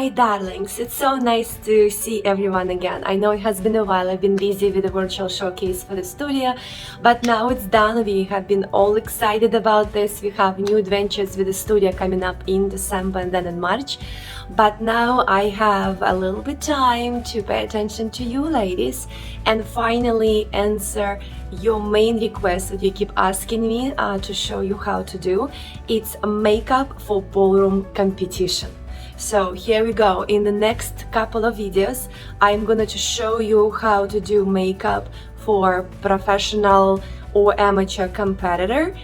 my darlings, it's so nice to see everyone again. I know it has been a while, I've been busy with the virtual showcase for the studio, but now it's done. We have been all excited about this. We have new adventures with the studio coming up in December and then in March. But now I have a little bit time to pay attention to you ladies and finally answer your main request that you keep asking me to show you how to do. It's makeup for ballroom competition. So here we go. In the next couple of videos, I'm going to show you how to do makeup for professional or amateur competitor,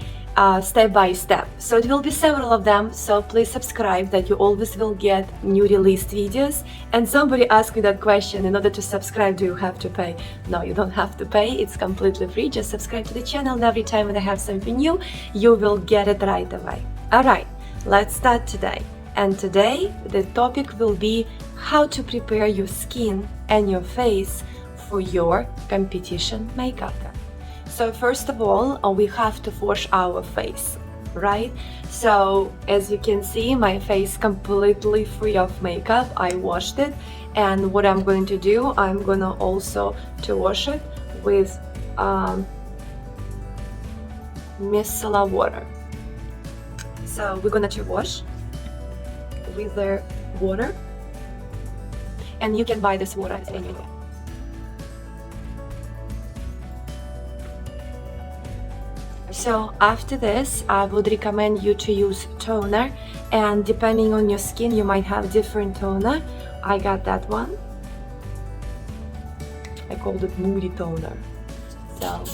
step by step. So it will be several of them, so please subscribe that you always will get new released videos. And somebody asked me that question, in order to subscribe, do you have to pay? No, you don't have to pay, it's completely free. Just subscribe to the channel and every time when I have something new, you will get it right away. Alright, let's start today. And today the topic will be how to prepare your skin and your face for your competition makeup. So first of all, we have to wash our face, right? So as you can see, my face completely free of makeup. I washed it, and what I'm going to do, I'm gonna also to wash it with micellar water. So we're gonna to wash with the water, and you can buy this water anywhere. So after this, I would recommend you to use toner, and depending on your skin, you might have different toner. I got that one. I called it Moody Toner. So,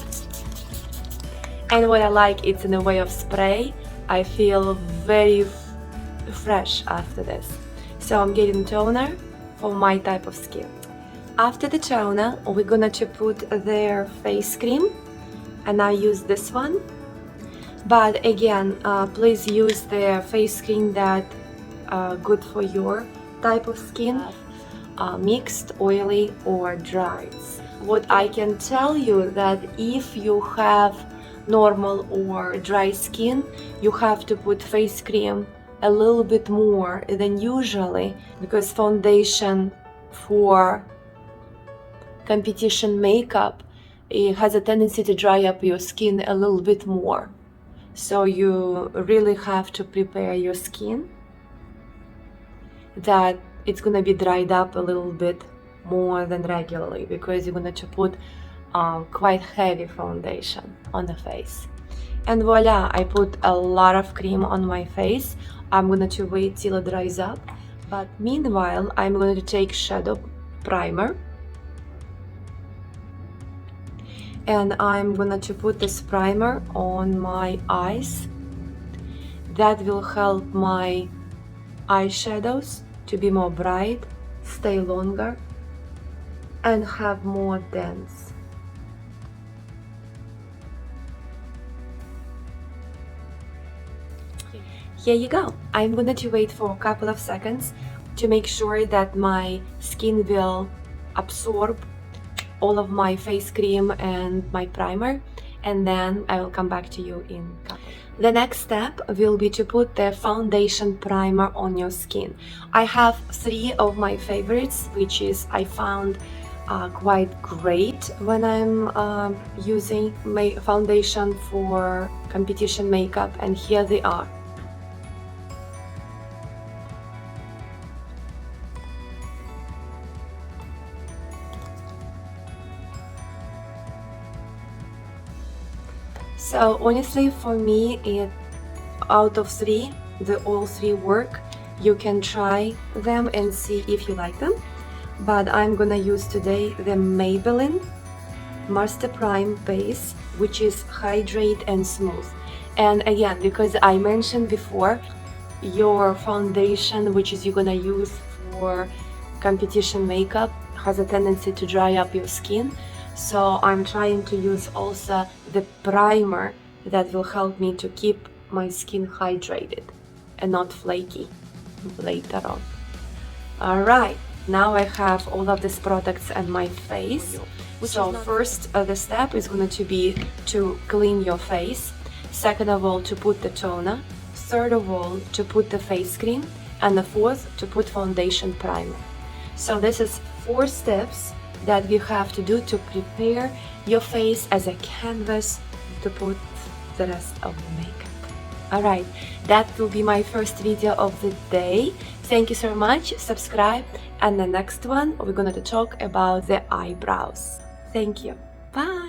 and what I like, it's in a way of spray. I feel very fresh after this. So I'm getting toner for my type of skin. After the toner, we're gonna to put their face cream, and I use this one. But again, please use the face cream that good for your type of skin, mixed, oily or dry. What I can tell you that if you have normal or dry skin, you have to put face cream a little bit more than usually, because foundation for competition makeup, it has a tendency to dry up your skin a little bit more. So you really have to prepare your skin that it's gonna be dried up a little bit more than regularly, because you're gonna to put quite heavy foundation on the face. And voila, I put a lot of cream on my face. I'm gonna to wait till it dries up, but meanwhile I'm going to take shadow primer, and I'm gonna to put this primer on my eyes. That will help my eyeshadows to be more bright, stay longer, and have more dents. Here you go. I'm going to wait for a couple of seconds to make sure that my skin will absorb all of my face cream and my primer, and then I will come back to you in a couple. The next step will be to put the foundation primer on your skin. I have 3 of my favorites, which is I found quite great when I'm using my foundation for competition makeup, and here they are. So honestly, for me, out of 3, all 3 work. You can try them and see if you like them. But I'm gonna use today the Maybelline Master Prime Base, which is hydrate and smooth. And again, because I mentioned before, your foundation, which is you're gonna use for competition makeup, has a tendency to dry up your skin. So I'm trying to use also the primer that will help me to keep my skin hydrated and not flaky later on. Alright, now I have all of these products on my face. So first, the step is going to be to clean your face. Second of all, to put the toner. Third of all, to put the face cream. and the fourth to put foundation primer. So this is 4 steps that you have to do to prepare your face as a canvas to put the rest of the makeup. Alright, that will be my first video of the day. Thank you so much, subscribe, and the next one we're gonna talk about the eyebrows. Thank you, bye!